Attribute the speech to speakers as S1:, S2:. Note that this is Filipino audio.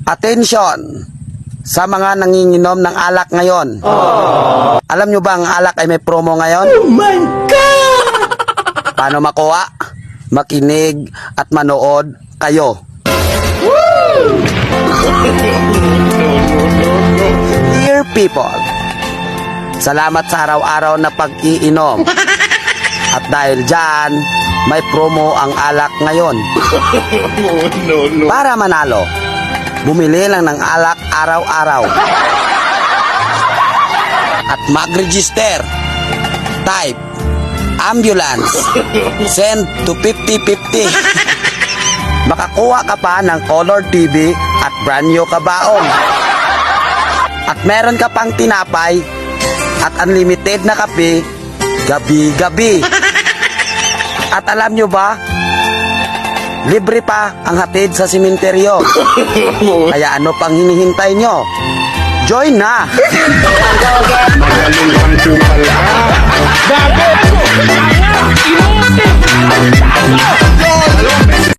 S1: Attention sa mga nanginginom ng alak ngayon. Alam nyo ba ang alak ay may promo ngayon?
S2: Oh my God!
S1: Paano makuha? Makinig at manood kayo. Dear people, salamat sa araw-araw na pag-iinom. At dahil dyan, may promo ang alak ngayon. Para manalo, bumili lang ng alak araw-araw. At mag-register. Type ambulance. Send to 5050. Makakuha ka pa ng color TV at brand new kabaong. At meron ka pang tinapay at unlimited na kape gabi-gabi. At alam nyo ba, libre pa ang hatid sa simenteryo. Kaya ano pang hinihintay nyo? Join na!
S2: Magaling ang kupal ka. Bakit?